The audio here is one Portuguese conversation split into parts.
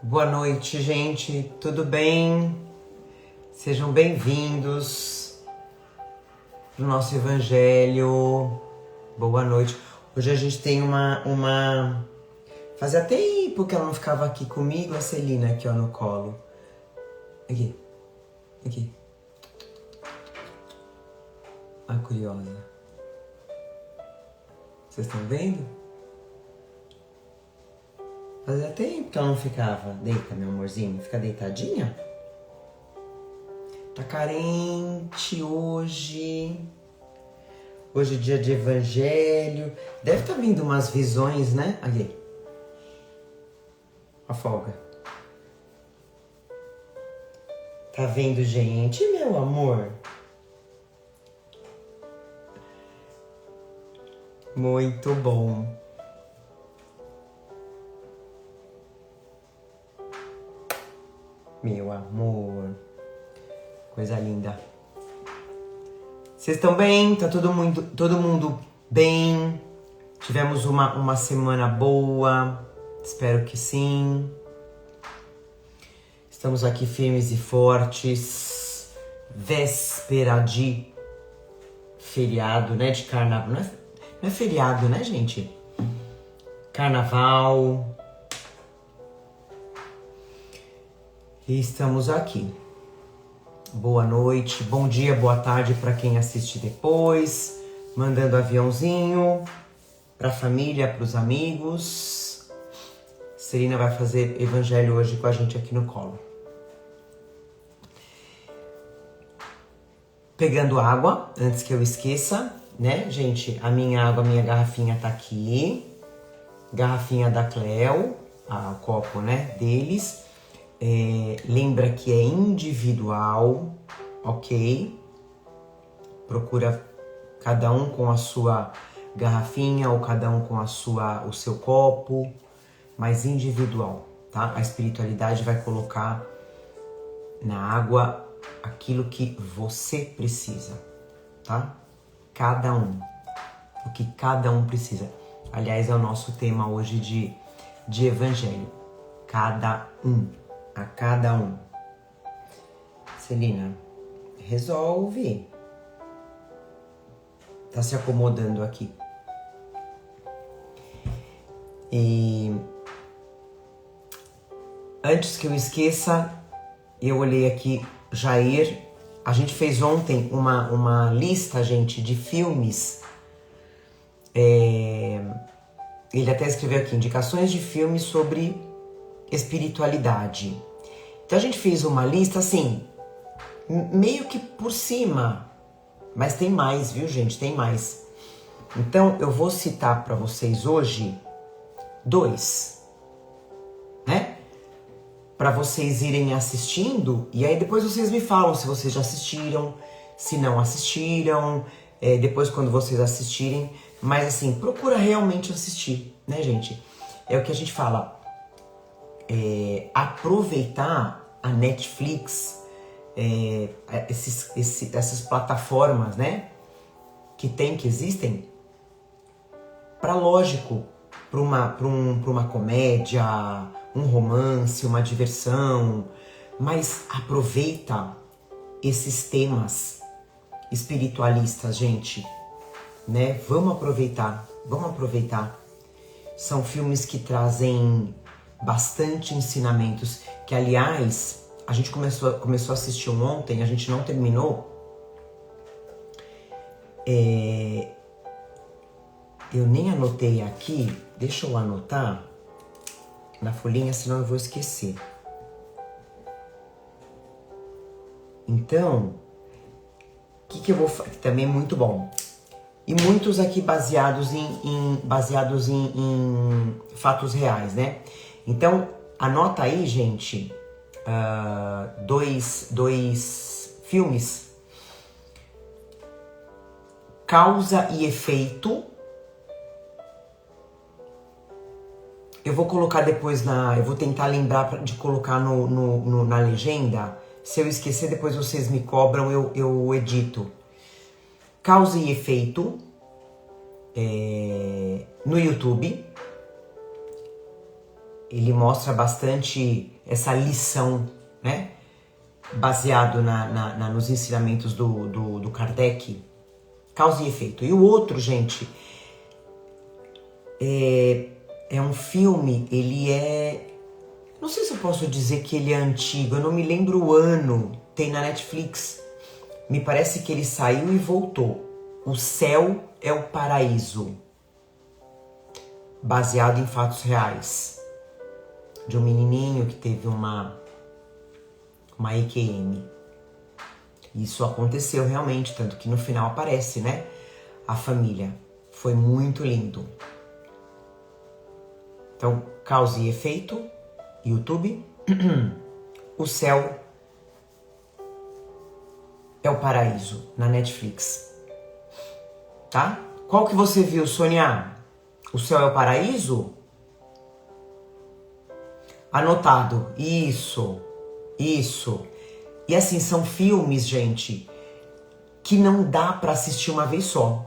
Boa noite, gente. Tudo bem? Sejam bem-vindos para o nosso Evangelho. Boa noite. Hoje a gente tem uma... Fazia tempo que ela não ficava aqui comigo, a Celina aqui, ó, no colo. Aqui. A curiosa. Vocês estão vendo? Fazia tempo que ela não ficava. Deita, meu amorzinho. Fica deitadinha. Tá carente hoje. Hoje é dia de Evangelho. Deve estar vindo umas visões, né? Aqui. A folga. Tá vendo, gente, meu amor? Muito bom. Meu amor. Coisa linda. Vocês estão bem? Tá todo mundo bem? Tivemos uma semana boa? Espero que sim. Estamos aqui firmes e fortes. Véspera de feriado, né? De carnaval. Não é feriado, né, gente? Carnaval. E estamos aqui. Boa noite, bom dia, boa tarde para quem assiste depois. Mandando aviãozinho para a família, para os amigos. Celina vai fazer Evangelho hoje com a gente aqui no colo. Pegando água, antes que eu esqueça, né, gente? A minha água, a minha garrafinha tá aqui. Garrafinha da Cleo, o copo, né, deles. Lembra que é individual, ok? Procura cada um com a sua garrafinha ou cada um com o seu copo, mas individual, tá? A espiritualidade vai colocar na água aquilo que você precisa, tá? Cada um, o que cada um precisa. Aliás, é o nosso tema hoje de Evangelho. Cada um. A cada um. Celina, resolve. Tá se acomodando aqui. E antes que eu esqueça, eu olhei aqui, Jair. A gente fez ontem uma lista, gente, de filmes. Ele até escreveu aqui, indicações de filmes sobre espiritualidade. Então a gente fez uma lista assim, meio que por cima, mas tem mais, viu, gente? Tem mais. Então eu vou citar para vocês hoje 2, né? Para vocês irem assistindo e aí depois vocês me falam se vocês já assistiram, se não assistiram, depois quando vocês assistirem, mas assim, procura realmente assistir, né, gente? É o que a gente fala. Aproveitar a Netflix, essas plataformas, né, que existem, para lógico, para uma comédia, um romance, uma diversão, mas aproveita esses temas espiritualistas, gente, né? Vamos aproveitar. São filmes que trazem bastante ensinamentos, que aliás, a gente começou a assistir ontem, a gente não terminou. Eu nem anotei aqui, deixa eu anotar na folhinha, senão eu vou esquecer. Então, o que eu vou fazer? Também muito bom. E muitos aqui baseados em fatos reais, né? Então, anota aí, gente, dois filmes. Causa e Efeito. Eu vou colocar depois eu vou tentar lembrar de colocar na legenda. Se eu esquecer, depois vocês me cobram, eu edito. Causa e Efeito, no YouTube. ele mostra bastante essa lição, né? Baseado nos ensinamentos do Kardec, causa e efeito. E o outro, gente, é um filme, ele é... Não sei se eu posso dizer que ele é antigo, eu não me lembro o ano, tem na Netflix. Me parece que ele saiu e voltou. O Céu é o Paraíso. Baseado em fatos reais. De um menininho que teve uma EQM. Isso aconteceu realmente, tanto que no final aparece, né? A família. Foi muito lindo. Então, causa e efeito, YouTube. O Céu é o Paraíso, na Netflix. Tá? Qual que você viu, Sônia? O Céu é o Paraíso? Anotado. Isso. E assim, são filmes, gente, que não dá pra assistir uma vez só.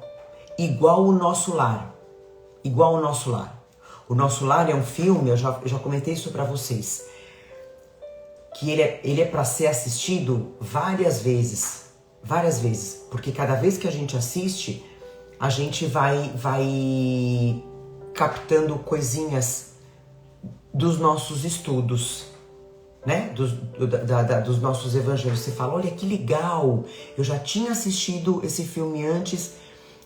Igual o Nosso Lar. O Nosso Lar é um filme, eu já comentei isso pra vocês, que ele é pra ser assistido várias vezes, porque cada vez que a gente assiste, a gente vai captando coisinhas dos nossos estudos, né? Dos nossos evangelhos. Você fala, olha que legal, eu já tinha assistido esse filme antes,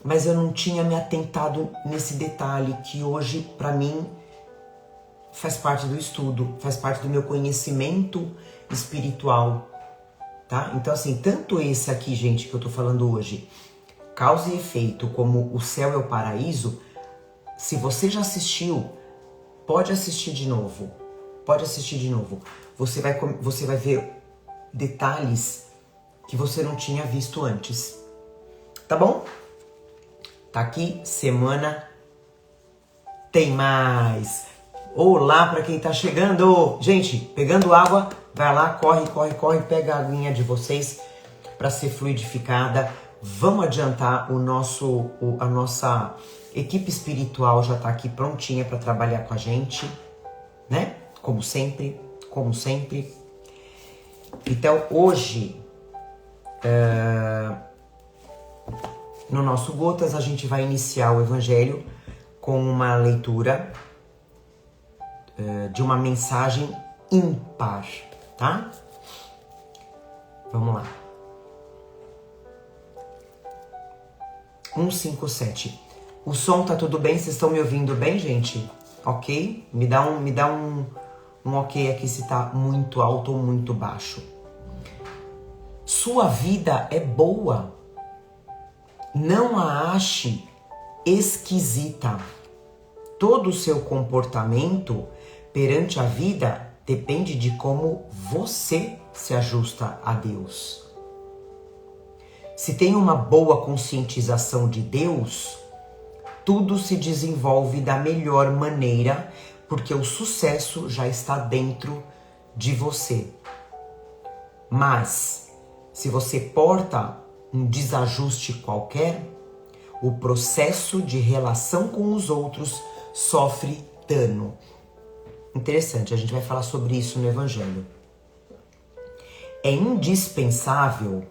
mas eu não tinha me atentado nesse detalhe que hoje, para mim, faz parte do estudo, faz parte do meu conhecimento espiritual, tá? Então, assim, tanto esse aqui, gente, que eu tô falando hoje, causa e efeito, como O Céu é o Paraíso, se você já assistiu, pode assistir de novo. Você vai ver detalhes que você não tinha visto antes. Tá bom? Tá aqui, semana tem mais. Olá para quem tá chegando. Gente, pegando água, vai lá, corre, pega a aguinha de vocês para ser fluidificada. Vamos adiantar a nossa equipe espiritual já tá aqui prontinha para trabalhar com a gente, né? Como sempre. Então, hoje, no nosso Gotas, a gente vai iniciar o Evangelho com uma leitura de uma mensagem ímpar, tá? Vamos lá. 157. O som tá tudo bem? Vocês estão me ouvindo bem, gente? Ok? Me dá um ok aqui se tá muito alto ou muito baixo. Sua vida é boa. Não a ache esquisita. Todo o seu comportamento perante a vida depende de como você se ajusta a Deus. Se tem uma boa conscientização de Deus, tudo se desenvolve da melhor maneira, porque o sucesso já está dentro de você. Mas, se você porta um desajuste qualquer, o processo de relação com os outros sofre dano. Interessante, a gente vai falar sobre isso no Evangelho. É indispensável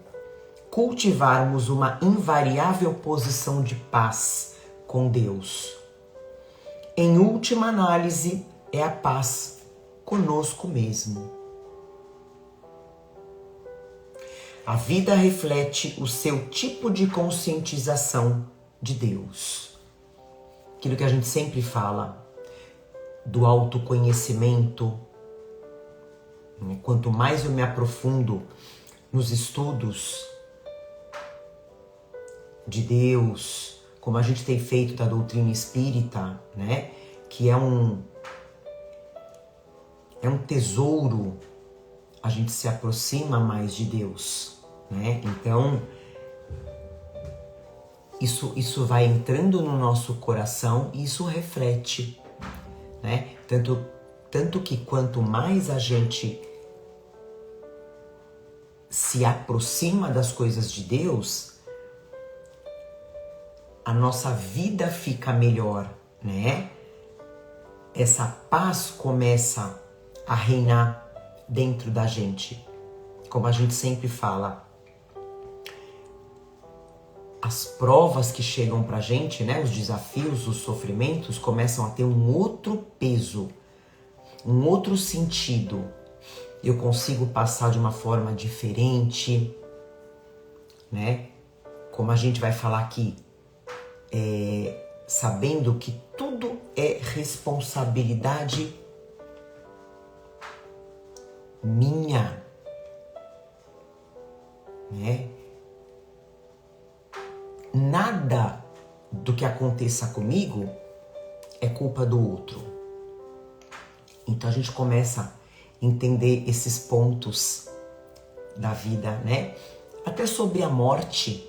cultivarmos uma invariável posição de paz com Deus. Em última análise, é a paz conosco mesmo. A vida reflete o seu tipo de conscientização de Deus. Aquilo que a gente sempre fala, do autoconhecimento. Quanto mais eu me aprofundo nos estudos de Deus, como a gente tem feito da doutrina espírita, né? Que é um tesouro, a gente se aproxima mais de Deus, né? Então, isso vai entrando no nosso coração e isso reflete, né? Tanto que quanto mais a gente se aproxima das coisas de Deus, a nossa vida fica melhor, né? essa paz começa a reinar dentro da gente. Como a gente sempre fala, as provas que chegam pra gente, né, os desafios, os sofrimentos, começam a ter um outro peso, um outro sentido. Eu consigo passar de uma forma diferente, né? Como a gente vai falar aqui, sabendo que tudo é responsabilidade minha, né? Nada do que aconteça comigo é culpa do outro. Então a gente começa a entender esses pontos da vida, né? Até sobre a morte,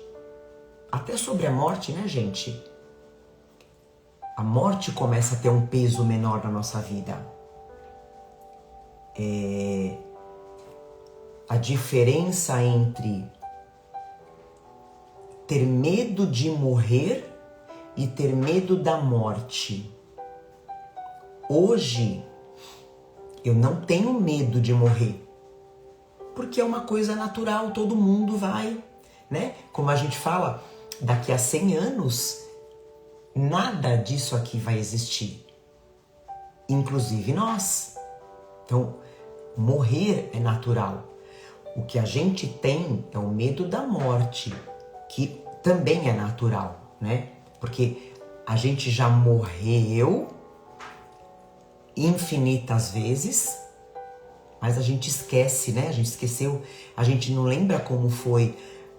né, gente? A morte começa a ter um peso menor na nossa vida. A diferença entre ter medo de morrer e ter medo da morte. Hoje, eu não tenho medo de morrer, porque é uma coisa natural, todo mundo vai, né? Como a gente fala, daqui a 100 anos, nada disso aqui vai existir, inclusive nós. Então, morrer é natural. O que a gente tem é o medo da morte, que também é natural, né? Porque a gente já morreu infinitas vezes, mas a gente esquece, né? A gente esqueceu, a gente não lembra como foi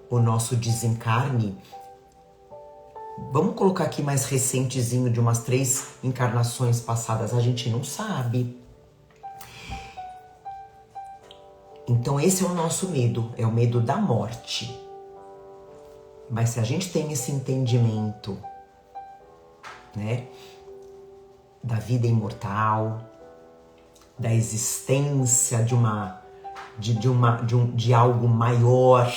o nosso desencarne. Vamos colocar aqui mais recentezinho, de umas 3 encarnações passadas, a gente não sabe. Então esse é o nosso medo, é o medo da morte. Mas se a gente tem esse entendimento, né, da vida imortal, da existência de algo maior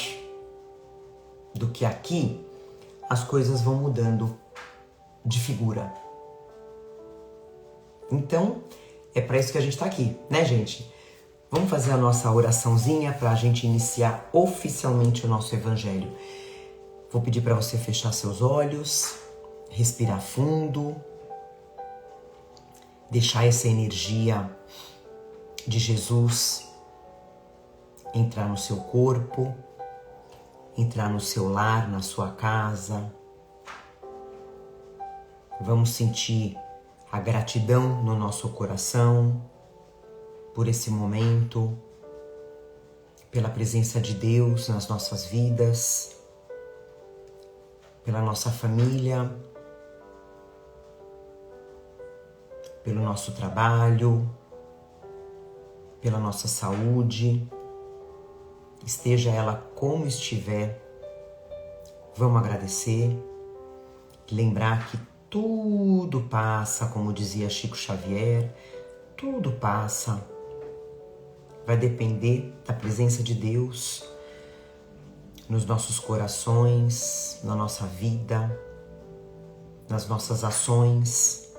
do que aqui, as coisas vão mudando de figura. Então, é para isso que a gente está aqui, né, gente? Vamos fazer a nossa oraçãozinha para a gente iniciar oficialmente o nosso evangelho. Vou pedir para você fechar seus olhos, respirar fundo, deixar essa energia de Jesus entrar no seu corpo, entrar no seu lar, na sua casa. Vamos sentir a gratidão no nosso coração por esse momento, pela presença de Deus nas nossas vidas, pela nossa família, pelo nosso trabalho, pela nossa saúde, esteja ela como estiver. Vamos agradecer, lembrar que tudo passa, como dizia Chico Xavier, tudo passa. Vai depender da presença de Deus nos nossos corações, na nossa vida, nas nossas ações.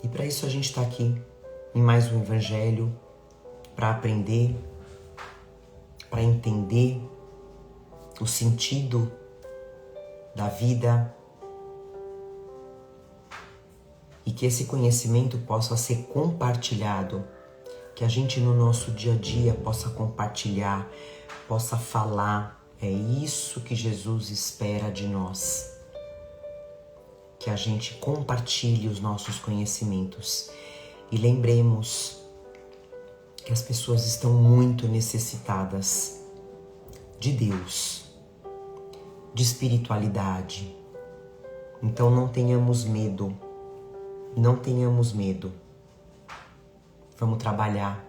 E para isso a gente está aqui em mais um Evangelho, para aprender, para entender o sentido da vida e que esse conhecimento possa ser compartilhado, que a gente no nosso dia a dia possa compartilhar, possa falar. É isso que Jesus espera de nós, que a gente compartilhe os nossos conhecimentos e lembremos que as pessoas estão muito necessitadas de Deus, de espiritualidade. Então não tenhamos medo, não tenhamos medo. Vamos trabalhar,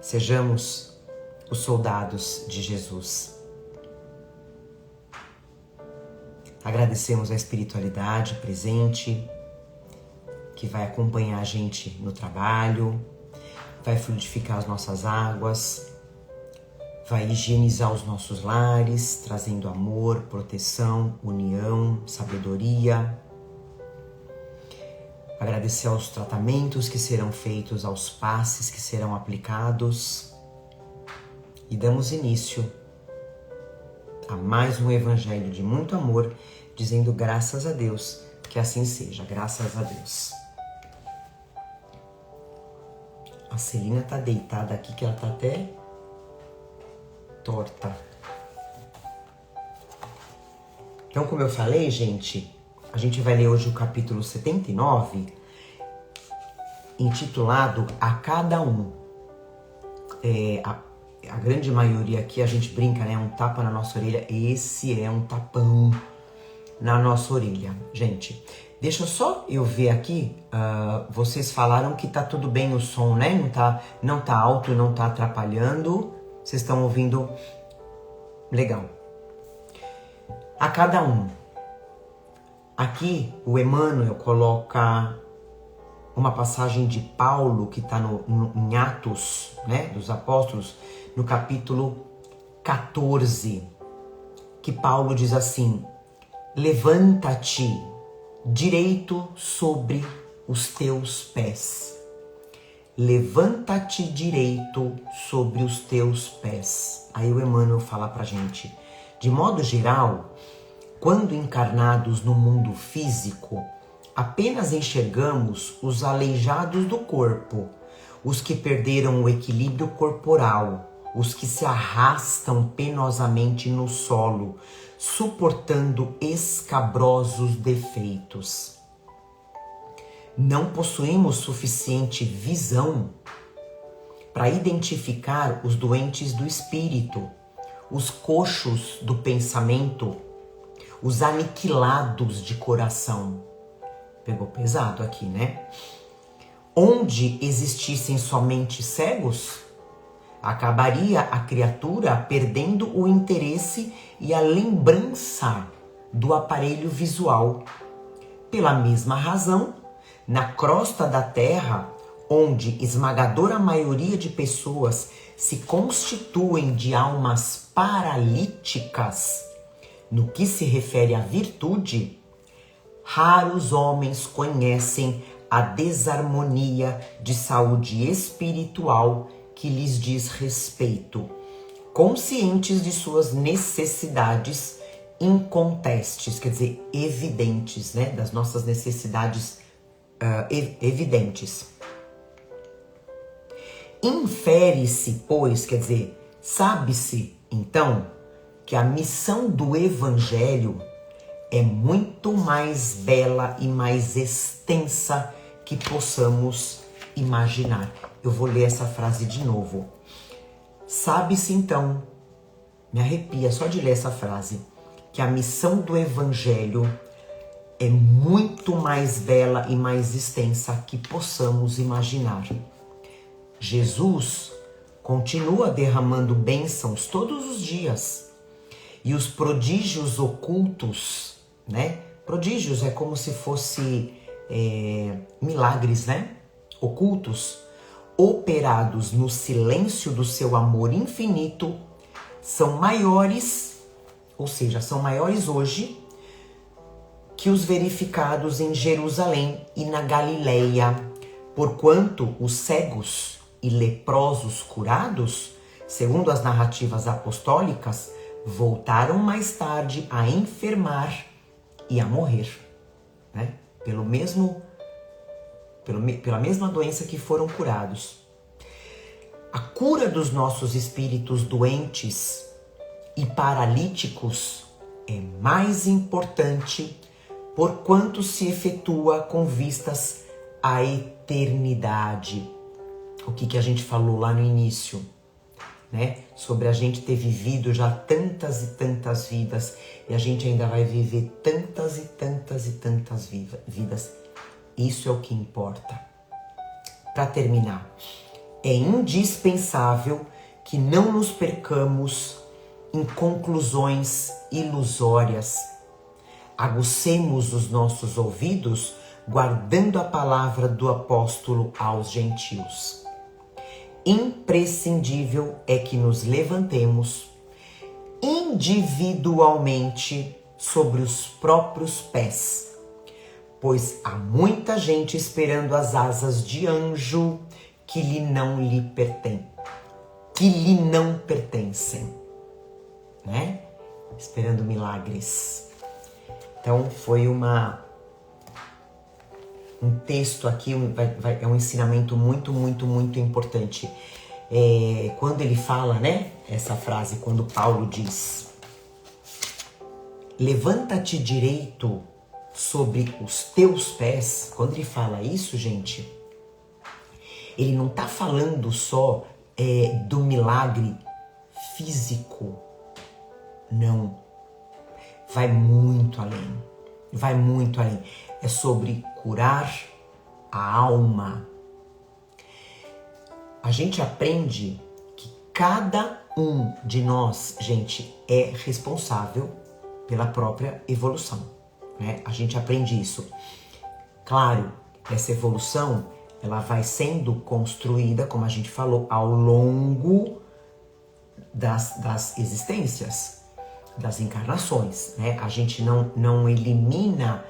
sejamos os soldados de Jesus. Agradecemos a espiritualidade presente, que vai acompanhar a gente no trabalho, vai fluidificar as nossas águas, vai higienizar os nossos lares, trazendo amor, proteção, união, sabedoria. agradecer aos tratamentos que serão feitos, aos passes que serão aplicados. E damos início a mais um evangelho de muito amor, dizendo graças a Deus, que assim seja, graças a Deus. A Celina tá deitada aqui, que ela tá até torta. Então, como eu falei, gente, a gente vai ler hoje o capítulo 79, intitulado A Cada Um. A grande maioria aqui, a gente brinca, né? Um tapa na nossa orelha. Esse é um tapão na nossa orelha. Gente, deixa só eu ver aqui. Vocês falaram que tá tudo bem o som, né? Não tá alto, não tá atrapalhando. Vocês estão ouvindo legal. A cada um. Aqui o Emmanuel coloca uma passagem de Paulo que está em Atos, né, dos Apóstolos, no capítulo 14, que Paulo diz assim: levanta-te direito sobre os teus pés. Levanta-te direito sobre os teus pés. Aí o Emmanuel fala pra gente, de modo geral, quando encarnados no mundo físico, apenas enxergamos os aleijados do corpo, os que perderam o equilíbrio corporal, os que se arrastam penosamente no solo, suportando escabrosos defeitos. Não possuímos suficiente visão para identificar os doentes do espírito, os coxos do pensamento, os aniquilados de coração. Pegou pesado aqui, né? Onde existissem somente cegos, acabaria a criatura perdendo o interesse e a lembrança do aparelho visual. Pela mesma razão, na crosta da terra, onde esmagadora maioria de pessoas se constituem de almas paralíticas, no que se refere à virtude, raros homens conhecem a desarmonia de saúde espiritual que lhes diz respeito, conscientes de suas necessidades incontestes, quer dizer, evidentes, né? Das nossas necessidades evidentes. Infere-se, pois, quer dizer, sabe-se, então, que a missão do Evangelho é muito mais bela e mais extensa que possamos imaginar. Eu vou ler essa frase de novo. Sabe-se então, me arrepia só de ler essa frase, que a missão do Evangelho é muito mais bela e mais extensa que possamos imaginar. Jesus continua derramando bênçãos todos os dias. E os prodígios ocultos, né? Prodígios é como se fosse milagres, né? Ocultos, operados no silêncio do seu amor infinito, são maiores, ou seja, são maiores hoje que os verificados em Jerusalém e na Galileia, porquanto os cegos e leprosos curados, segundo as narrativas apostólicas, voltaram mais tarde a enfermar e a morrer, né? Pela mesma doença que foram curados. A cura dos nossos espíritos doentes e paralíticos é mais importante porquanto se efetua com vistas à eternidade. O que a gente falou lá no início, né? Sobre a gente ter vivido já tantas e tantas vidas e a gente ainda vai viver tantas e tantas e tantas vidas. Isso é o que importa. Para terminar, é indispensável que não nos percamos em conclusões ilusórias. Agucemos os nossos ouvidos guardando a palavra do apóstolo aos gentios. Imprescindível é que nos levantemos individualmente sobre os próprios pés, pois há muita gente esperando as asas de anjo que lhe não pertencem, né? Esperando milagres. Então foi um texto aqui, é um ensinamento muito, muito, muito importante. Quando ele fala, né, essa frase, quando Paulo diz: levanta-te direito sobre os teus pés. Quando ele fala isso, gente, ele não está falando só do milagre físico, não. Vai muito além, vai muito além. É sobre curar a alma. A gente aprende que cada um de nós, gente, é responsável pela própria evolução, né? A gente aprende isso. Claro, essa evolução, ela vai sendo construída, como a gente falou, ao longo das existências, das encarnações, né? A gente não elimina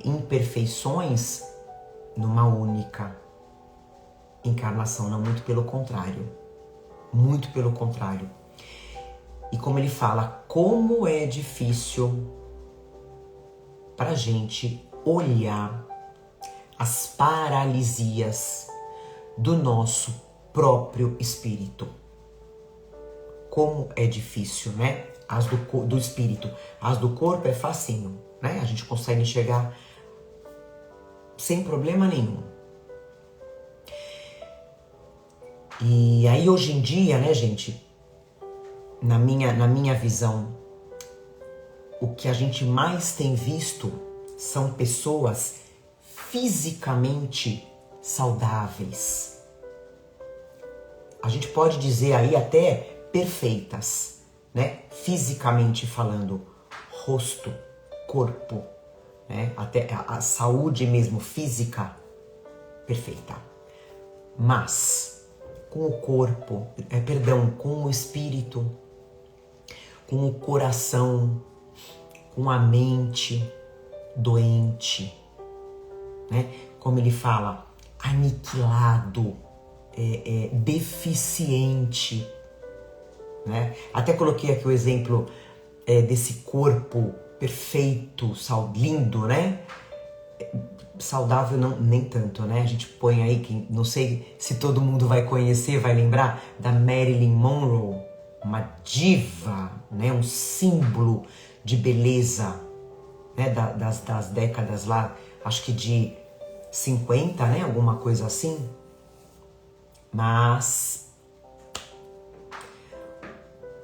imperfeições numa única encarnação, não, muito pelo contrário. Muito pelo contrário. E como ele fala, como é difícil pra gente olhar as paralisias do nosso próprio espírito. Como é difícil, né? As do espírito. As do corpo é facinho, né? A gente consegue enxergar sem problema nenhum. E aí hoje em dia, né, gente, na minha visão, o que a gente mais tem visto são pessoas fisicamente saudáveis. A gente pode dizer aí até perfeitas, né? Fisicamente falando, rosto, corpo, né? Até a saúde mesmo física perfeita. Mas com o corpo, com o espírito, com o coração, com a mente doente, né? Como ele fala, aniquilado, deficiente, né? Até coloquei aqui o exemplo desse corpo perfeito, lindo, né? Saudável não, nem tanto, né? A gente põe aí, que não sei se todo mundo vai conhecer, vai lembrar, da Marilyn Monroe, uma diva, né? Um símbolo de beleza, né? Das décadas lá, acho que de 50, né? Alguma coisa assim. Mas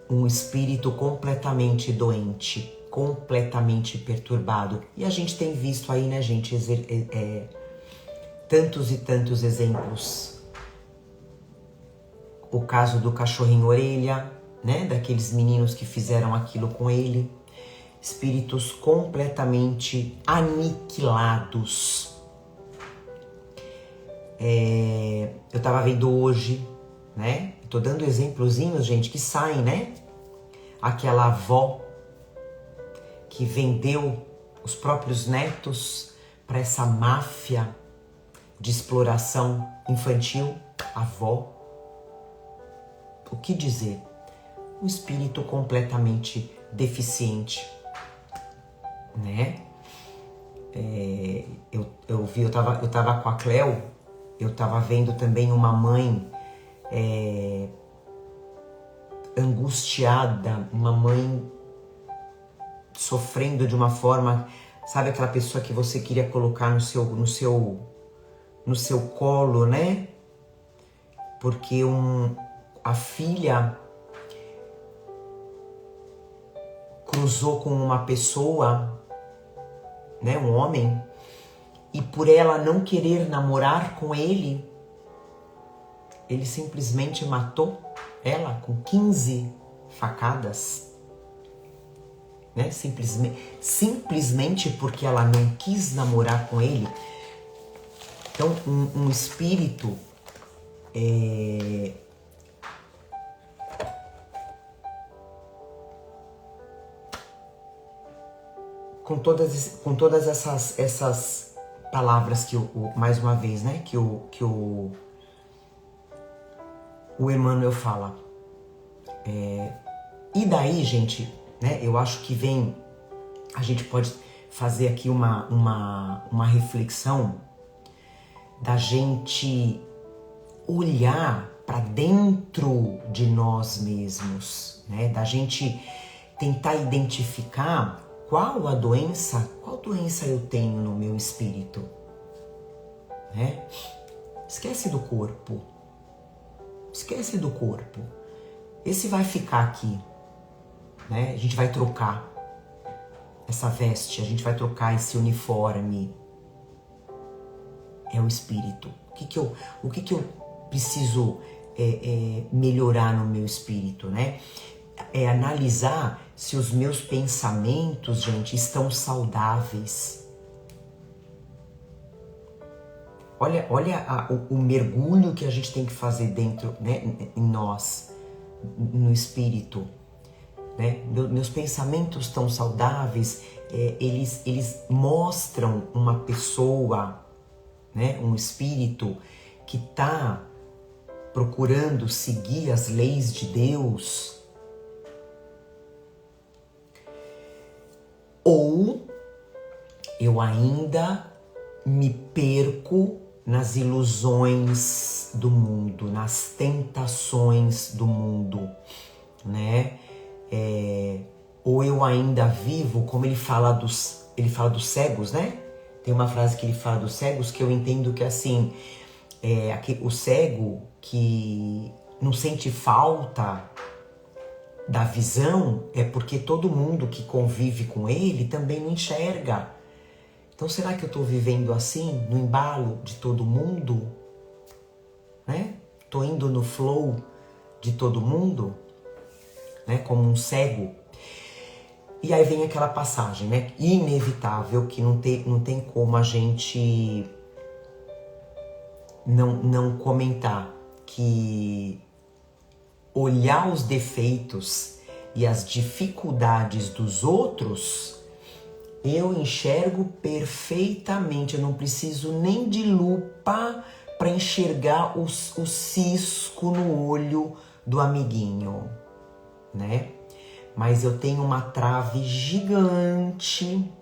um espírito completamente doente, completamente perturbado. E a gente tem visto aí, né, gente, tantos e tantos exemplos. O caso do cachorrinho orelha, né, daqueles meninos que fizeram aquilo com ele. Espíritos completamente aniquilados. Eu tava vendo hoje, né, tô dando exemplozinhos, gente, que saem, né? Aquela avó que vendeu os próprios netos para essa máfia de exploração infantil, avó. O que dizer? Um espírito completamente deficiente, né? Eu tava com a Cleo, eu tava vendo também uma mãe angustiada, uma mãe sofrendo de uma forma, sabe aquela pessoa que você queria colocar no seu colo, né? Porque a filha cruzou com uma pessoa, né, um homem, e por ela não querer namorar com ele, ele simplesmente matou ela com 15 facadas. Né? Simplesmente porque ela não quis namorar com ele. Então, um espírito com todas essas palavras que mais uma vez, né, que o Emmanuel fala. E daí, gente, né, eu acho que a gente pode fazer aqui uma reflexão da gente olhar para dentro de nós mesmos, né, da gente tentar identificar qual doença eu tenho no meu espírito, né? Esquece do corpo. Esse vai ficar aqui, né? A gente vai trocar essa veste, a gente vai trocar esse uniforme. É o espírito. O que eu preciso melhorar no meu espírito, né? É analisar se os meus pensamentos, gente, estão saudáveis. Olha o mergulho que a gente tem que fazer dentro, né, em nós, no espírito. Né? Meus pensamentos estão saudáveis, eles mostram uma pessoa, né, um espírito que está procurando seguir as leis de Deus. Ou eu ainda me perco nas ilusões do mundo, nas tentações do mundo, né? Ou eu ainda vivo, como ele fala dos cegos, né? Tem uma frase que ele fala dos cegos que eu entendo que assim, o cego que não sente falta da visão é porque todo mundo que convive com ele também não enxerga. Então será que eu estou vivendo assim, no embalo de todo mundo? Né? Estou indo no flow de todo mundo, né? Como um cego. E aí vem aquela passagem, né? Inevitável, que não tem como a gente não comentar, que olhar os defeitos e as dificuldades dos outros, eu enxergo perfeitamente. Eu não preciso nem de lupa para enxergar o cisco no olho do amiguinho, né? Mas eu tenho uma trave gigante,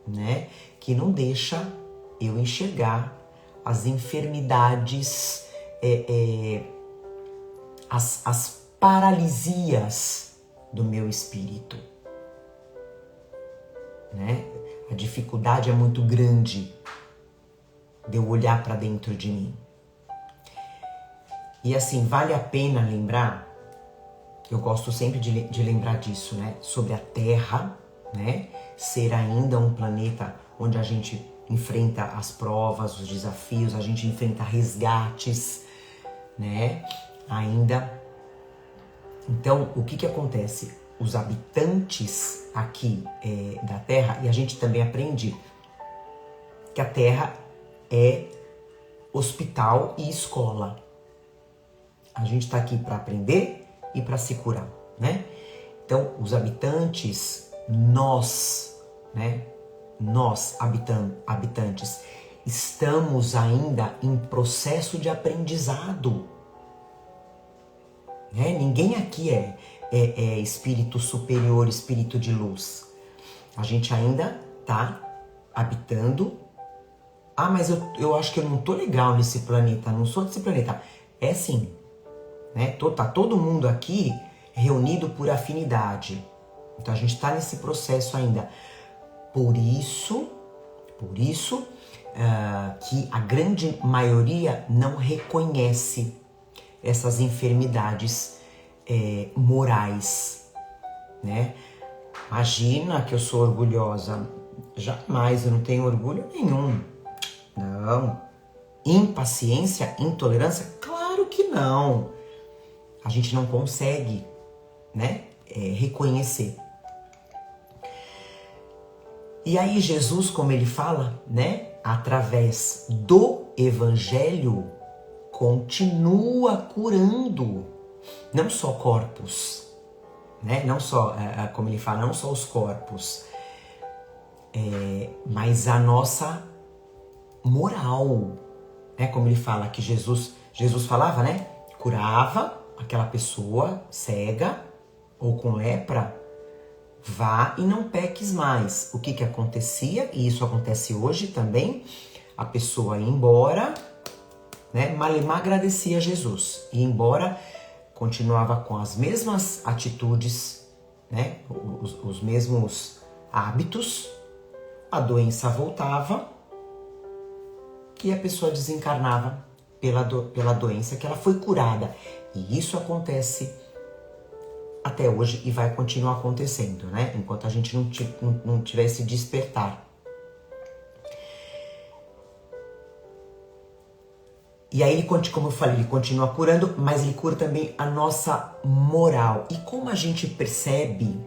né? Que não deixa eu enxergar as enfermidades, as paralisias do meu espírito, né? A dificuldade é muito grande de eu olhar para dentro de mim. E assim, vale a pena lembrar, eu gosto sempre de lembrar disso, né? Sobre a Terra, né? Ser ainda um planeta onde a gente enfrenta as provas, os desafios, a gente enfrenta resgates, né? Ainda. Então, o que acontece? Os habitantes aqui da Terra, e a gente também aprende que a Terra é hospital e escola. A gente está aqui para aprender e para se curar, né? Então, os habitantes, nós, né? Nós, habitantes, estamos ainda em processo de aprendizado. Né? Ninguém aqui é espírito superior, espírito de luz. A gente ainda está habitando. Ah, mas eu acho que eu não tô legal nesse planeta, não sou desse planeta. É sim. Né? Tá todo mundo aqui reunido por afinidade. Então a gente está nesse processo ainda. Por isso que a grande maioria não reconhece essas enfermidades morais, né? Imagina que eu sou orgulhosa. Jamais, eu não tenho orgulho nenhum. Não. Impaciência, intolerância? Claro que não. A gente não consegue, né, reconhecer. E aí Jesus, como ele fala, né, através do Evangelho, continua curando, não só corpos, né, não só, como ele fala, não só os corpos, mas a nossa moral, né? Como ele fala que Jesus falava, né? Curava aquela pessoa cega ou com lepra, vá e não peques mais. O que acontecia, e isso acontece hoje também, a pessoa ia embora, né? Malemar agradecia a Jesus, ia embora, continuava com as mesmas atitudes, né? Os mesmos hábitos, a doença voltava e a pessoa desencarnava pela doença que ela foi curada. E isso acontece até hoje e vai continuar acontecendo, né? Enquanto a gente não tiver esse despertar. E aí, como eu falei, ele continua curando, mas ele cura também a nossa moral. E como a gente percebe,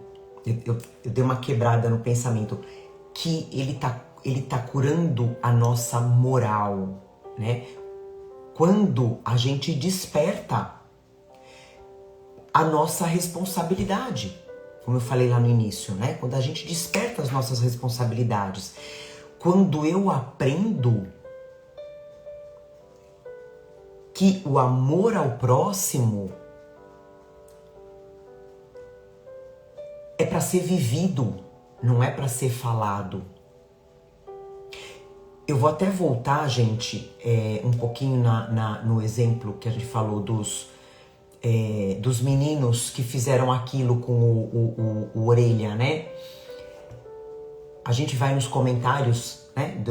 eu dei uma quebrada no pensamento, que ele tá curando a nossa moral, né? Quando a gente desperta a nossa responsabilidade, como eu falei lá no início, né? Quando a gente desperta as nossas responsabilidades, quando eu aprendo que o amor ao próximo é para ser vivido, não é para ser falado. Eu vou até voltar, gente, um pouquinho no exemplo que a gente falou dos meninos que fizeram aquilo com o Orelha, né? A gente vai nos comentários, né,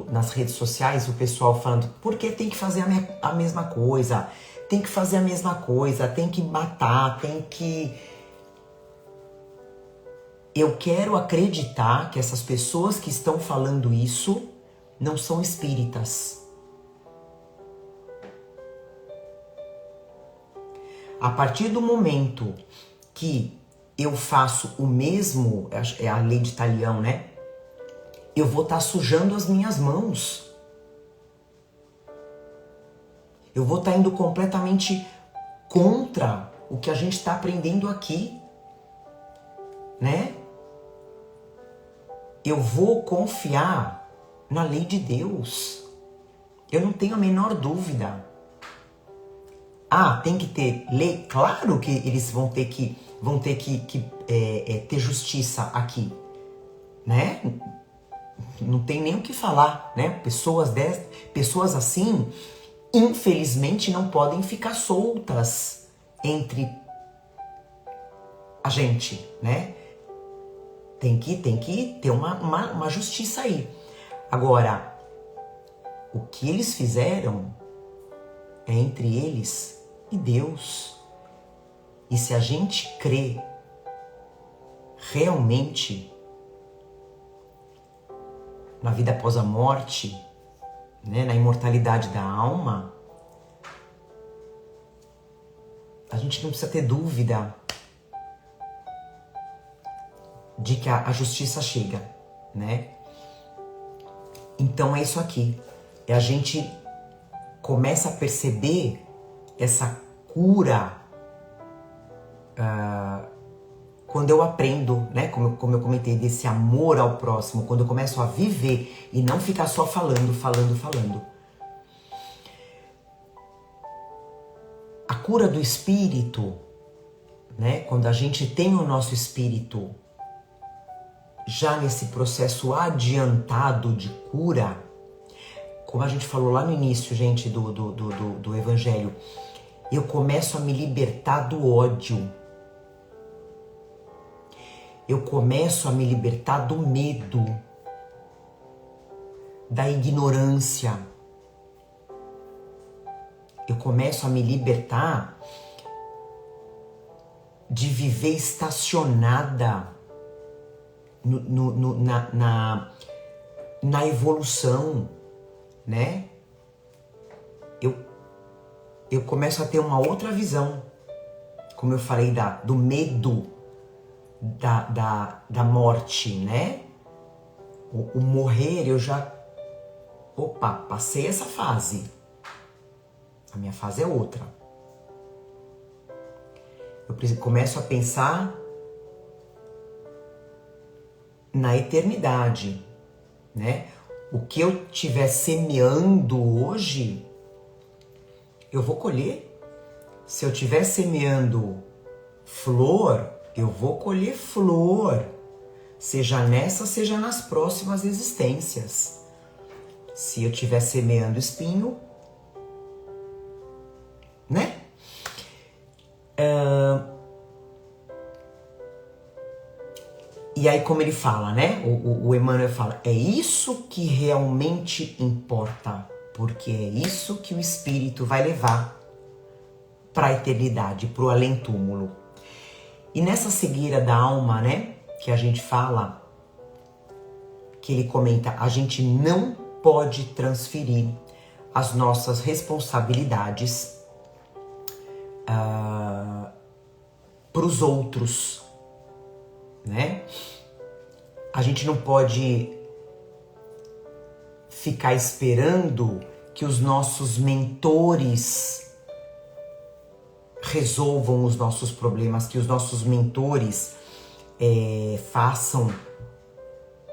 nas redes sociais, o pessoal falando, por que tem que fazer a mesma coisa? Tem que fazer a mesma coisa, tem que matar, tem que... Eu quero acreditar que essas pessoas que estão falando isso não são espíritas. A partir do momento que eu faço o mesmo, é a lei de Talião, né? Eu vou estar sujando as minhas mãos. Eu vou estar indo completamente contra o que a gente está aprendendo aqui, né? Eu vou confiar na lei de Deus. Eu não tenho a menor dúvida. Ah, tem que ter lei? Claro que eles vão ter que ter justiça aqui, né? Não tem nem o que falar, né? Pessoas assim, infelizmente, não podem ficar soltas entre a gente, né? Tem que ter uma justiça aí. Agora, o que eles fizeram é entre eles e Deus. E se a gente crê realmente na vida após a morte, né, na imortalidade da alma, a gente não precisa ter dúvida de que a justiça chega, né? Então é isso aqui. A gente começa a perceber essa cura quando eu aprendo, né? Como eu comentei, desse amor ao próximo, quando eu começo a viver e não ficar só falando. A cura do espírito, né? Quando a gente tem o nosso espírito já nesse processo adiantado de cura, como a gente falou lá no início, gente, do Evangelho, eu começo a me libertar do ódio. Eu começo a me libertar do medo, da ignorância. Eu começo a me libertar de viver estacionada na evolução, né? Eu começo a ter uma outra visão, como eu falei, do medo da morte, né? O morrer, eu já... Opa, passei essa fase. A minha fase é outra. Eu começo a pensar na eternidade, né? O que eu estiver semeando hoje, eu vou colher. Se eu estiver semeando flor, eu vou colher flor. Seja nessa, seja nas próximas existências. Se eu estiver semeando espinho, né? E aí, como ele fala, né? O Emmanuel fala, é isso que realmente importa, porque é isso que o espírito vai levar para a eternidade, para o além-túmulo. E nessa cegueira da alma, né? Que a gente fala, que ele comenta, a gente não pode transferir as nossas responsabilidades para os outros, né? A gente não pode ficar esperando que os nossos mentores resolvam os nossos problemas, que os nossos mentores façam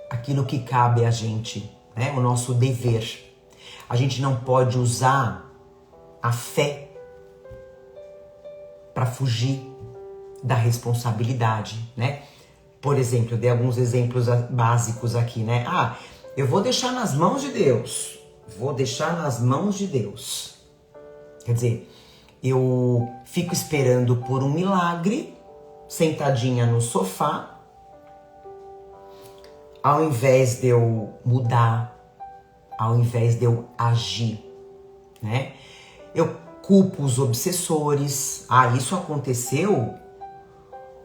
aquilo que cabe a gente, né? O nosso dever. A gente não pode usar a fé para fugir da responsabilidade, né? Por exemplo, eu dei alguns exemplos básicos aqui, né? Eu vou deixar nas mãos de Deus. Vou deixar nas mãos de Deus. Quer dizer, eu fico esperando por um milagre, sentadinha no sofá, ao invés de eu mudar, ao invés de eu agir, né? Eu culpo os obsessores. Isso aconteceu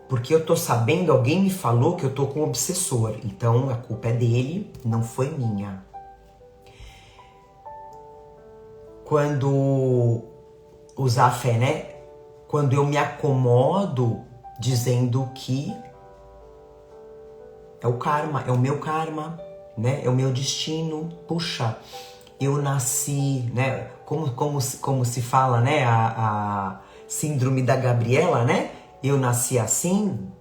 porque eu tô sabendo, alguém me falou que eu tô com um obsessor. Então a culpa é dele, não foi minha. Quando usar a fé, né? Quando eu me acomodo dizendo que é o karma, é o meu karma, né? É o meu destino. Puxa, eu nasci, né? Como se fala, né? A síndrome da Gabriela, né? Eu nasci assim,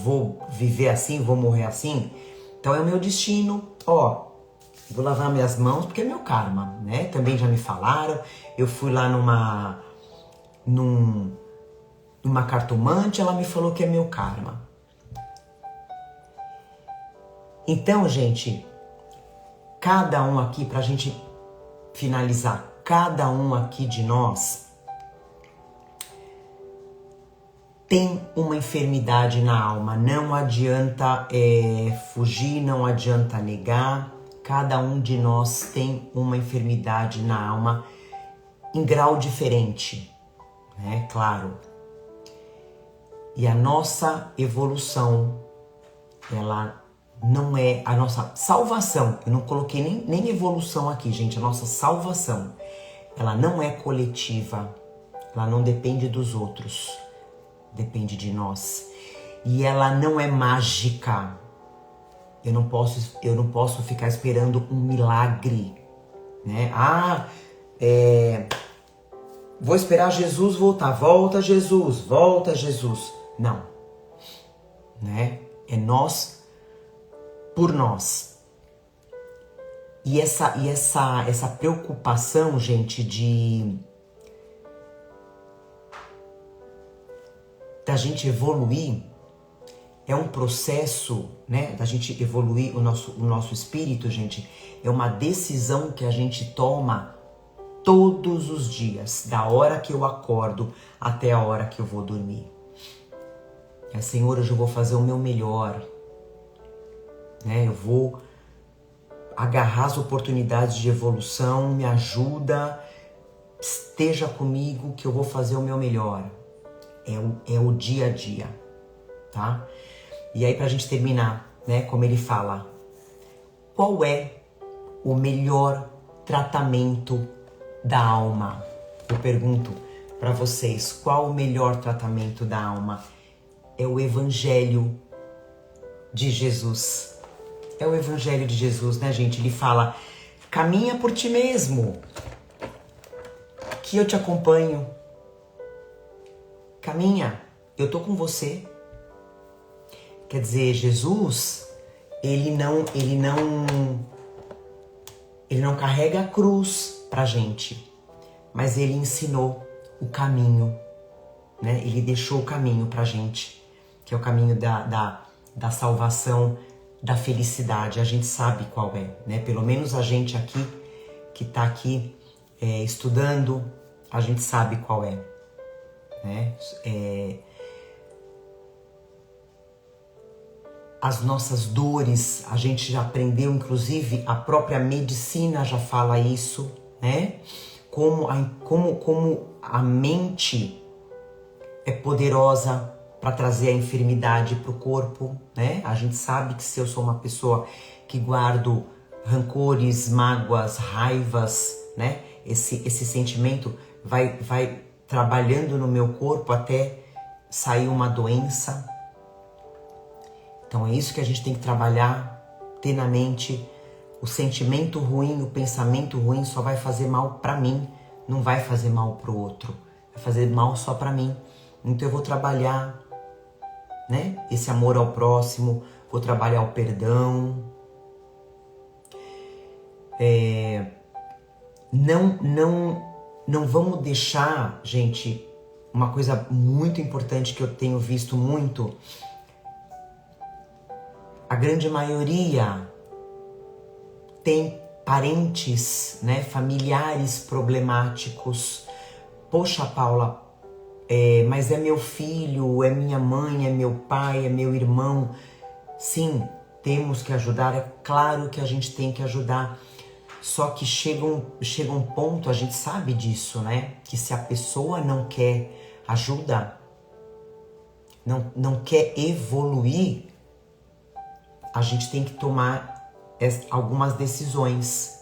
vou viver assim, vou morrer assim. Então é o meu destino. Vou lavar minhas mãos porque é meu karma, né? Também já me falaram. Eu fui lá numa cartomante, ela me falou que é meu karma. Então, gente, cada um aqui, pra gente finalizar, cada um aqui de nós tem uma enfermidade na alma. Não adianta fugir, não adianta negar. Cada um de nós tem uma enfermidade na alma em grau diferente, né? Claro. E a nossa evolução, ela não é a nossa salvação. Eu não coloquei nem evolução aqui, gente. A nossa salvação, ela não é coletiva. Ela não depende dos outros. Depende de nós. E ela não é mágica. Eu não posso ficar esperando um milagre, né? Vou esperar Jesus voltar. Volta Jesus. Não, né? É nós por nós. E essa preocupação, gente, da gente evoluir, é um processo, né? Da gente evoluir o nosso espírito, gente. É uma decisão que a gente toma todos os dias, da hora que eu acordo até a hora que eu vou dormir. Senhor, hoje eu vou fazer o meu melhor, né? Eu vou agarrar as oportunidades de evolução, me ajuda, esteja comigo que eu vou fazer o meu melhor. É o dia a dia, tá? E aí, pra gente terminar, né, como ele fala, qual é o melhor tratamento da alma? Eu pergunto pra vocês, qual o melhor tratamento da alma? É o Evangelho de Jesus. É o Evangelho de Jesus, né, gente? Ele fala, caminha por ti mesmo, que eu te acompanho. Caminha, eu tô com você. Quer dizer, Jesus, ele não carrega a cruz pra gente, mas ele ensinou o caminho, né? Ele deixou o caminho pra gente, que é o caminho da salvação, da felicidade. A gente sabe qual é, né? Pelo menos a gente aqui, que tá aqui estudando, a gente sabe qual é, né? As nossas dores, a gente já aprendeu, inclusive a própria medicina já fala isso, né? Como a mente é poderosa para trazer a enfermidade para o corpo, né? A gente sabe que se eu sou uma pessoa que guardo rancores, mágoas, raivas, né? Esse sentimento vai trabalhando no meu corpo até sair uma doença. Então é isso que a gente tem que trabalhar, ter na mente. O sentimento ruim, o pensamento ruim só vai fazer mal para mim, não vai fazer mal para o outro, vai fazer mal só para mim. Então eu vou trabalhar, né? Esse amor ao próximo, vou trabalhar o perdão. Não vamos deixar, gente, uma coisa muito importante que eu tenho visto muito. A grande maioria tem parentes, né, familiares problemáticos. Poxa, Paula, mas é meu filho, é minha mãe, é meu pai, é meu irmão. Sim, temos que ajudar, é claro que a gente tem que ajudar. Só que chega um ponto, a gente sabe disso, né? Que se a pessoa não quer ajuda, não quer evoluir, a gente tem que tomar algumas decisões.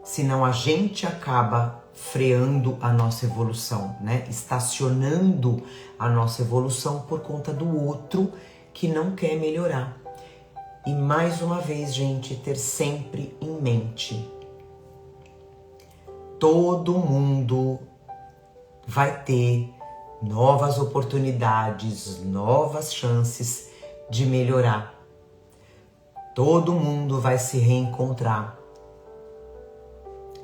Senão a gente acaba freando a nossa evolução, né? Estacionando a nossa evolução por conta do outro que não quer melhorar. E mais uma vez, gente, ter sempre em mente: todo mundo vai ter novas oportunidades, novas chances de melhorar. Todo mundo vai se reencontrar.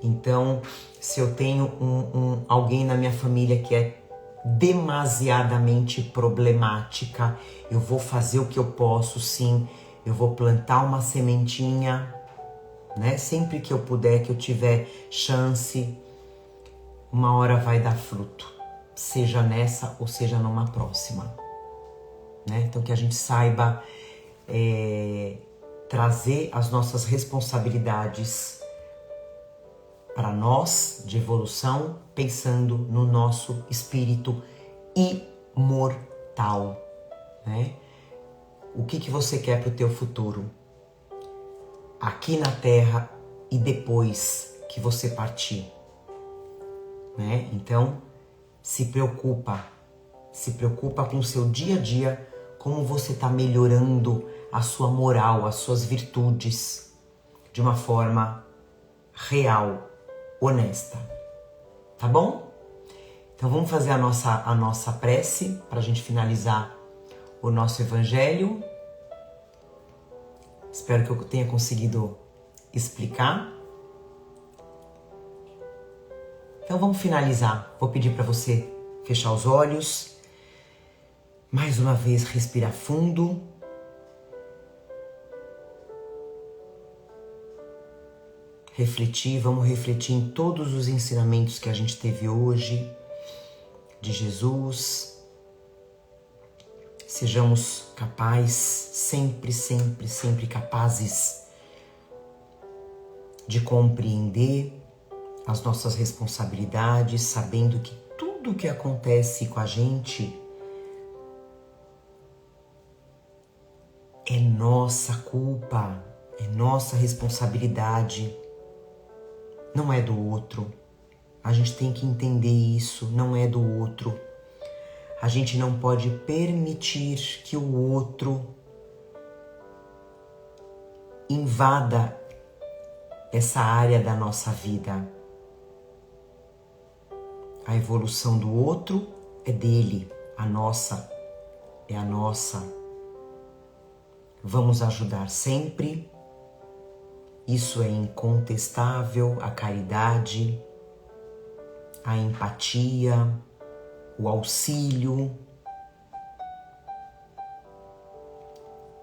Então, se eu tenho alguém na minha família que é demasiadamente problemática, eu vou fazer o que eu posso, sim. Eu vou plantar uma sementinha, né? Sempre que eu puder, que eu tiver chance, uma hora vai dar fruto. Seja nessa ou seja numa próxima, né? Então que a gente saiba trazer as nossas responsabilidades para nós de evolução, pensando no nosso espírito imortal, né? O que você quer para o teu futuro? Aqui na Terra e depois que você partir, né? Então, se preocupa com o seu dia a dia, como você está melhorando a sua moral, as suas virtudes, de uma forma real, honesta, tá bom? Então vamos fazer a nossa prece para a gente finalizar o nosso evangelho. Espero que eu tenha conseguido explicar. Então vamos finalizar. Vou pedir para você fechar os olhos. Mais uma vez, respirar fundo. Vamos refletir em todos os ensinamentos que a gente teve hoje de Jesus. Sejamos capazes, sempre capazes de compreender as nossas responsabilidades, sabendo que tudo que acontece com a gente é nossa culpa, é nossa responsabilidade, não é do outro. A gente tem que entender isso, não é do outro. A gente não pode permitir que o outro invada essa área da nossa vida. A evolução do outro é dele, a nossa é a nossa. vamos ajudar sempre. Isso é incontestável, a caridade, a empatia, o auxílio.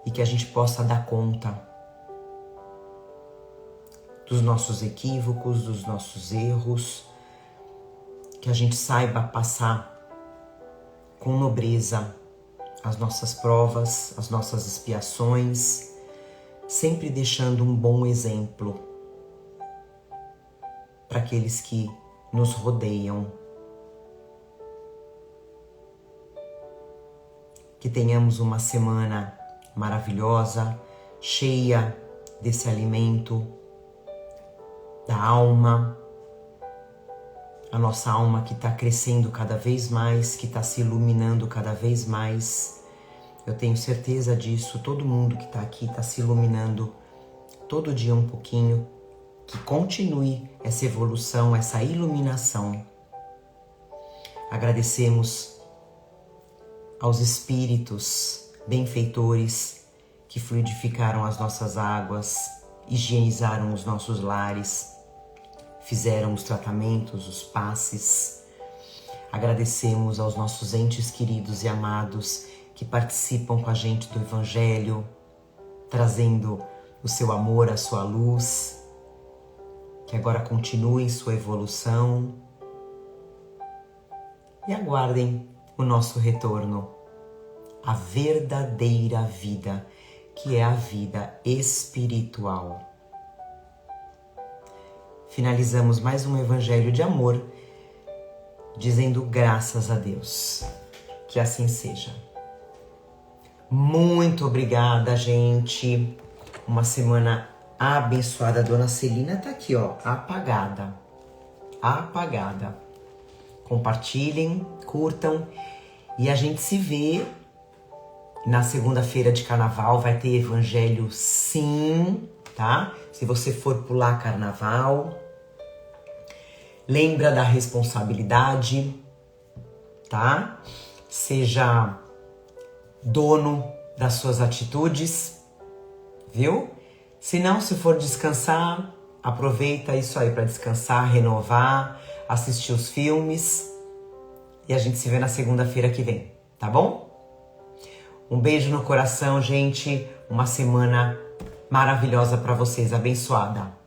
E que a gente possa dar conta dos nossos equívocos, dos nossos erros, que a gente saiba passar com nobreza as nossas provas, as nossas expiações, sempre deixando um bom exemplo para aqueles que nos rodeiam. Que tenhamos uma semana maravilhosa, cheia desse alimento da alma, a nossa alma que está crescendo cada vez mais, que está se iluminando cada vez mais. Eu tenho certeza disso, todo mundo que está aqui está se iluminando todo dia um pouquinho, que continue essa evolução, essa iluminação. Agradecemos aos espíritos benfeitores que fluidificaram as nossas águas, higienizaram os nossos lares, fizeram os tratamentos, os passes. Agradecemos aos nossos entes queridos e amados que participam com a gente do Evangelho, trazendo o seu amor, a sua luz, que agora continuem sua evolução e aguardem o nosso retorno, a verdadeira vida, que é a vida espiritual. Finalizamos mais um Evangelho de amor, dizendo graças a Deus. Que assim seja. Muito obrigada, gente. Uma semana abençoada. A Dona Celina tá aqui, ó, apagada. Apagada. Compartilhem, curtam e a gente se vê na segunda-feira de carnaval. Vai ter evangelho sim, tá? Se você for pular carnaval, lembra da responsabilidade, tá? Seja dono das suas atitudes, viu? Se não, se for descansar, aproveita isso aí para descansar, renovar, assistir os filmes e a gente se vê na segunda-feira que vem, tá bom? Um beijo no coração, gente. Uma semana maravilhosa para vocês, abençoada.